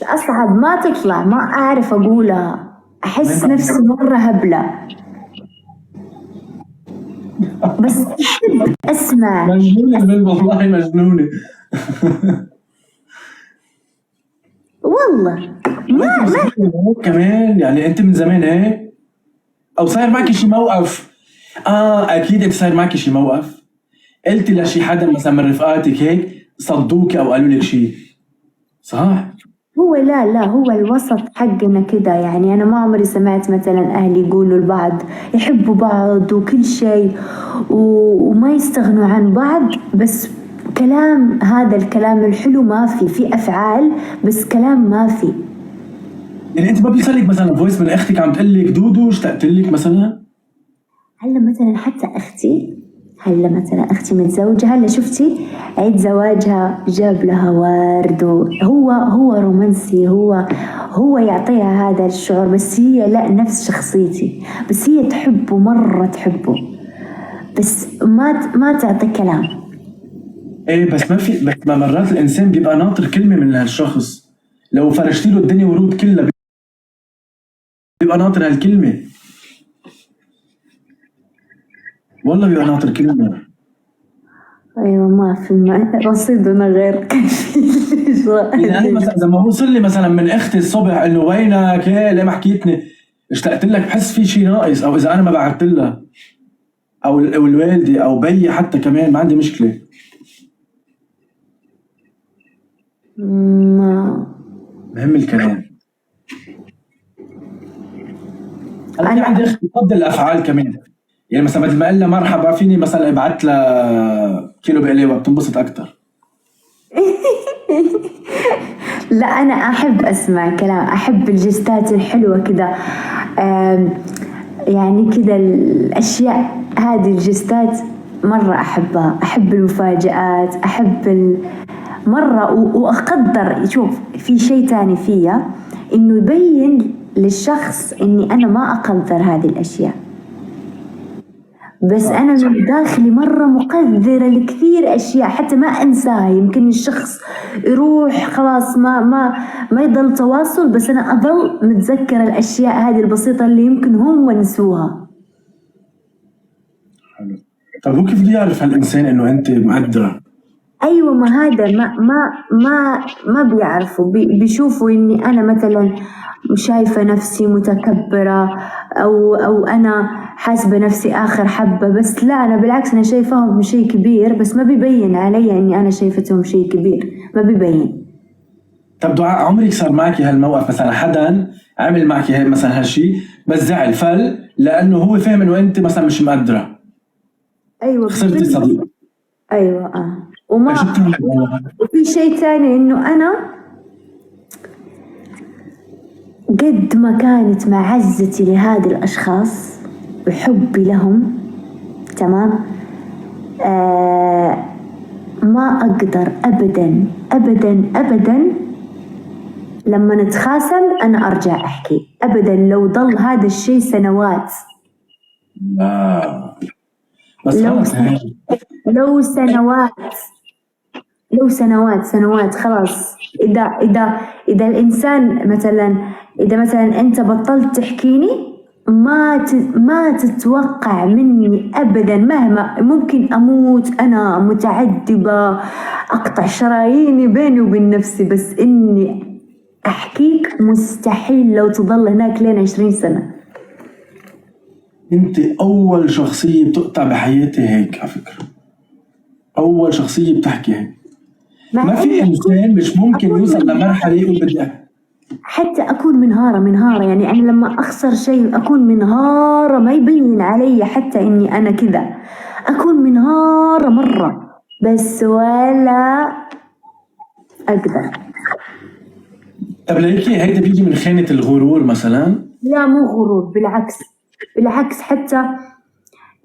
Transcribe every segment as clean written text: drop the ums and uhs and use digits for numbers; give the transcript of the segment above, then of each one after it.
أصعب ما تطلع، ما أعرف أقولها، أحس نفسي مرة هبلة، بس أحب أسمع. مجنونة من والله مجنونة. والله ما كمان يعني انت من زمان هيك او صاير معك شي موقف؟ اكيد انت صاير معك شي موقف قلتي لشي حدا مثلا من رفقاتك هيك صدوك او قالوا لك شي، صح؟ هو لا هو الوسط حقنا كده، يعني أنا ما عمري سمعت مثلا أهلي يقولوا لبعض يحبوا بعض وكل شيء وما يستغنوا عن بعض، بس كلام، هذا الكلام الحلو ما في أفعال، بس كلام ما في. يعني انت ما بيوصلك مثلا فويس من اختك عم تقول لك دودو اشتقت لك مثلا؟ هلا مثلا حتى أختي، هلا مثلا أختي متزوجة، هلا شفتي عيد زواجها جاب لها ورد، هو رومانسي، هو يعطيها هذا الشعور، بس هي لا، نفس شخصيتي، بس هي تحبه مرة تحبه، بس ما تعطي كلام. ايه بس ما في، بس ما مرات الانسان بيبقى ناطر كلمة من هالشخص، لو فرشتي له الدنيا ورود كلها بيبقى ناطر هالكلمة، والله بيبقى ناطر كلمة. أيوة ما في رصيدنا غير كفيل. يعني انا مثلا لما وصل لي مثلا من اختي الصبح انه وينك هي ليه ما حكيتني اشتقت لك، بحس في شيء ناقص، او اذا انا ما بعثت لها او الوالدي او بي حتى كمان ما عندي مشكله. ما مهم الكلام. انا في عندي أنا اختي بفضل الافعال كمان، يعني مثلا بدل ما اقول لها مرحبا فيني مثلا ابعت لها كيلو بقلاوه بتنبسط اكثر. لا، أنا أحب أسمع كلام، أحب الجستات الحلوة كده، يعني كده الأشياء هذه الجستات مرة أحبها، أحب المفاجآت، مرة وأقدر. شوف، في شيء تاني فيا، إنه يبين للشخص إني أنا ما أقدر هذه الأشياء، بس أنا من داخلي مرة مقدرة لكثير أشياء حتى ما أنساها. يمكن الشخص يروح خلاص، ما يضل تواصل، بس أنا أضل متذكرة الأشياء هذه البسيطة اللي يمكن هم نسوها. حلو. طب هو كيف بده يعرف هالانسان انه انت مقدره؟ أيوة، ما هذا ما بيعرفوا، بيشوفوا إني أنا مثلا شايفة نفسي متكبرة، أو أنا حاسبة نفسي آخر حبة، بس لا، أنا بالعكس، أنا شايفاهم شيء كبير، بس ما بيبين علي إني أنا شايفتهم شيء كبير، ما بيبين. طب دعاء، عمرك صار معك هالموقف مثلا حدا عمل معك هي مثلا هالشيء بس زعل فل لانه هو فاهم انه انت مثلا مش مقدره، أيوة خسرتي صديق؟ أيوة شو بتعمل والله؟ وفي شيء تاني، إنه أنا قد ما كانت معزتي لهذه الأشخاص وحبي لهم، تمام، ما أقدر أبدا أبدا أبدا لما نتخاصم أنا أرجع أحكي أبدا، لو ضل هذا الشيء سنوات. بس لو غلط هيك. لو سنوات، لو سنوات خلاص. إذا الإنسان مثلا، إذا مثلا أنت بطلت تحكيني، ما تتوقع مني أبدا، مهما ممكن أموت، أنا متعذبة، أقطع شراييني بيني وبين نفسي، بس إني أحكيك مستحيل لو تظل هناك لين 20 سنة. انت اول شخصيه بتقطع بحياتي هيك على فكره، اول شخصيه بتحكي هيك. ما في انسان مش ممكن يوصل لمرحله يقول بدي أحكي. حتى أكون منهارة، يعني أنا لما أخسر شيء أكون منهارة، ما يبين علي حتى إني أنا كذا، أكون منهارة مرة، بس ولا أقدر. طب ليكي هيدا بيجي من خانه الغرور مثلا؟ لا، مو غرور، بالعكس حتى،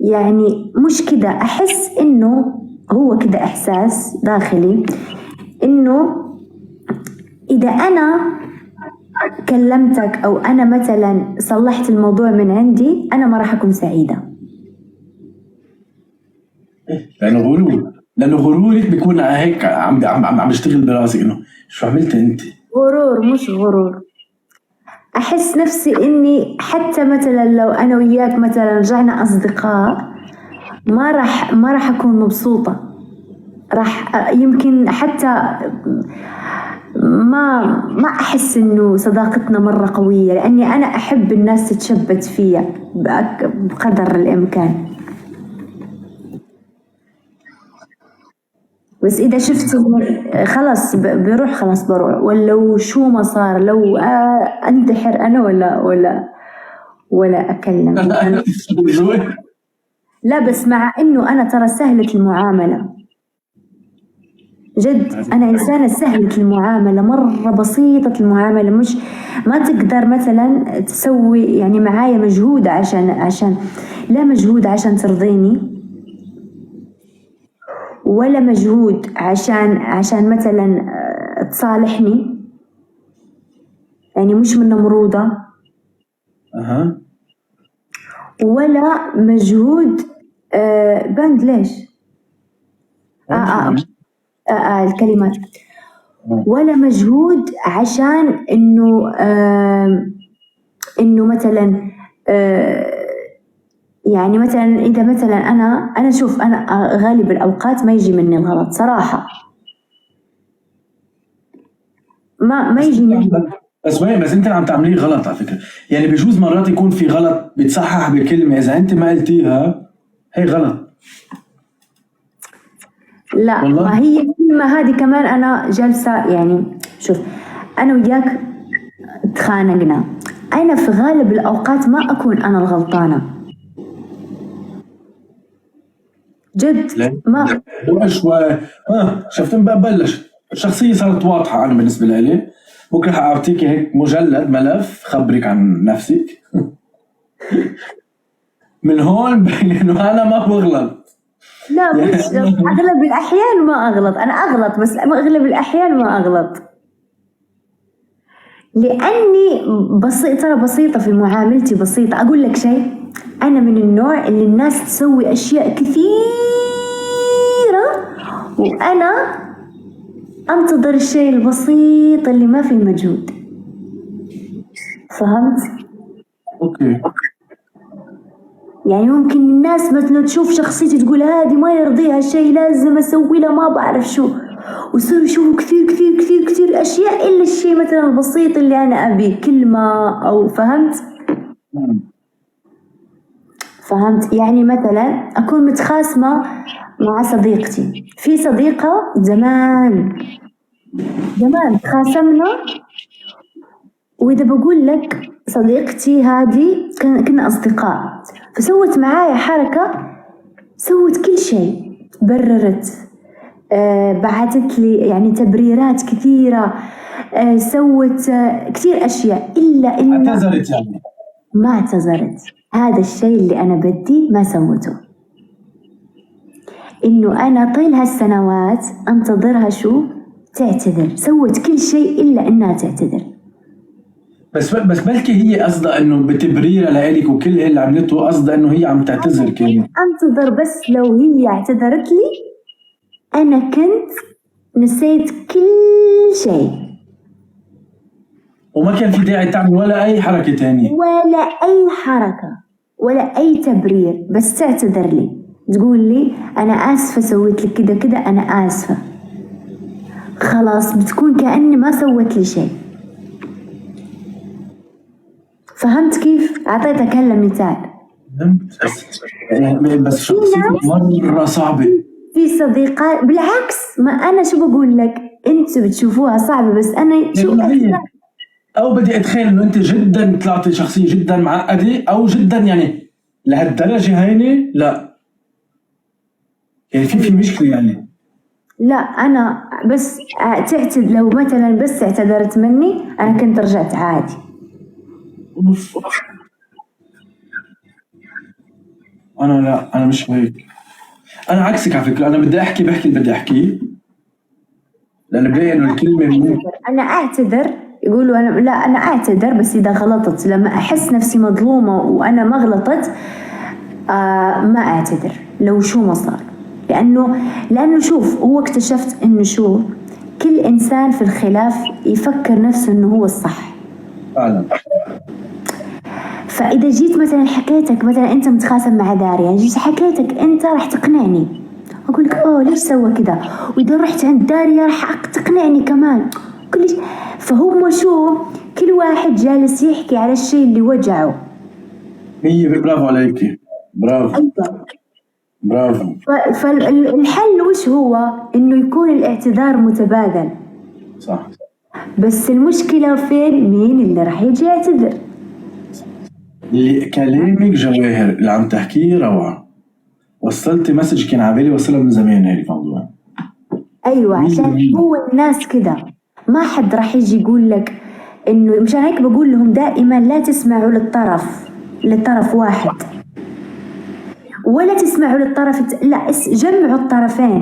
يعني مش كذا، أحس إنه هو كذا إحساس داخلي، إنه إذا أنا كلمتك أو أنا مثلا صلحت الموضوع من عندي، أنا ما راح أكون سعيدة. لانه غرورك بيكون هيك عم يشتغل براسك انه شو عملت انت؟ غرور مش غرور. أحس نفسي إني حتى مثلا لو أنا وياك مثلا رجعنا أصدقاء ما راح أكون مبسوطة، راح يمكن حتى ما أحس إنه صداقتنا مرة قوية، لأني أنا أحب الناس تتشبت فيا بقدر الإمكان. بس إذا شفت خلاص بروح، خلاص بروح، ولو شو ما صار، لو أنتحر أنا ولا أكلم. لا بس مع إنه أنا ترى سهلة المعاملة جد، أنا إنسانة سهلة المعاملة، مرة بسيطة المعاملة، مش ما تقدر مثلا تسوي يعني معايا مجهود عشان لا مجهود عشان ترضيني، ولا مجهود عشان مثلا تصالحني، يعني مش من نمرودة. ولا مجهود باند ليش الكلمات، ولا مجهود عشان انه مثلا يعني مثلا اذا مثلا انا شوف، انا غالب الاوقات ما يجي مني الغلط صراحة، ما يجي مني. بس انت عم تعمليه غلط على فكرة، يعني بجوز مرات يكون في غلط بتصحح بكلمة، اذا انت ما قلتيها هي غلط. لا والله. ما هي الكلمة هذه كمان أنا جالسة، يعني شوف أنا وياك تخانقنا، أنا في غالب الأوقات ما أكون أنا الغلطانة جد. ما شوي شفت ببلش الشخصية صارت واضحة. أنا بالنسبة لي بكرة حأعطيكي هيك مجلد ملف خبرك عن نفسك من هون بين إنه أنا ما بغلط. لا مش أغلب الأحيان ما أغلط، أنا أغلط بس أغلب الأحيان ما أغلط، لأني ترى بسيطة في معاملتي، بسيطة. أقول لك شيء، أنا من النوع اللي الناس تسوي أشياء كثيرة وأنا أنتظر الشيء البسيط اللي ما فيه مجهود، فهمت؟ أوكي. يعني ممكن الناس مثلا تشوف شخصيتي تقول هذه ما يرضيها شيء لازم أسوي لها ما بعرف شو، ويصيروا يشوفوا كثير كثير كثير كثير أشياء إلا الشيء مثلا البسيط اللي أنا أبيه، كلمة أو فهمت؟ يعني مثلا أكون متخاصمة مع صديقتي، في صديقة زمان تخاصمنا، وإذا بقول لك صديقتي هذه كنا أصدقاء، فسوت معايا حركة، سوت كل شيء، بررت، بعثت لي يعني تبريرات كثيرة، سوت كثير أشياء، إلا إن اعتذرت يعني ما اعتذرت. هذا الشيء اللي أنا بدي ما سوته، إنه أنا طيل هالسنوات أنتظرها شو تعتذر، سوت كل شيء إلا إنها تعتذر. بس بلكي هي قصدها إنه بتبريرها لإلك وكل اللي عملته قصدها إنه هي عم تعتذر كمان. أنتظر بس لو هي اعتذرت لي أنا كنت نسيت كل شيء، وما كان في داعي تعمل ولا أي حركة تانية، ولا أي حركة ولا أي تبرير، بس تعتذر لي، تقول لي أنا آسفة سويت لك كده كده، أنا آسفة، خلاص بتكون كأني ما سوت لي شيء. فهمت كيف؟ أعطيتك هلا مثال. بس شخصيتك مرة صعبة. في صديقات بالعكس، ما أنا شو بقول لك، أنتوا بتشوفوها صعبة بس أنا شو أو بدي أتخيل إنه أنت جدا طلعتي شخصية جدا معقدة، أو جدا يعني لهالدرجة هينة، لا يعني في مشكلة يعني. لا أنا بس تعتذر، لو مثلا بس اعتذرت مني أنا كنت رجعت عادي. أنا لا، أنا مش هيك، أنا عكسك على فكرة. أنا بدي أحكي بحكي اللي بدي أحكيه، لأن بلاقي إنه الكلمة أنا أعتذر، يقولوا أنا أعتذر بس إذا غلطت، لما أحس نفسي مظلومة وأنا ما غلطت ما أعتذر لو شو ما صار، لأنه شوف، هو اكتشفت إنه شو كل إنسان في الخلاف يفكر نفسه إنه هو الصح. فعلا. فإذا جيت مثلا حكيتك، مثلا أنت متخاصم مع داريا، جيت حكيتك أنت راح تقنعني، أقول لك ليش سوى كذا، وإذا رحت عند داريا راح تقنعني كمان كل. فهم شو، كل واحد جالس يحكي على الشيء اللي وجعه. برافو عليكي، برافو. أيوة. برافو. فالحل وش هو؟ إنه يكون الاعتذار متبادل. صح. بس المشكلة فين؟ مين اللي راح يجي يعتذر؟ كلامك جواهر اللي عم تحكيه روعة، وصلتي مسج كان عبالي وصلها من زمان هيك الموضوع. أيوة، عشان هو الناس كده، ما حد راح يجي يقول لك إنه، مشان هيك بقول لهم دائما لا تسمعوا للطرف واحد، ولا تسمعوا للطرف لا، جمعوا الطرفين.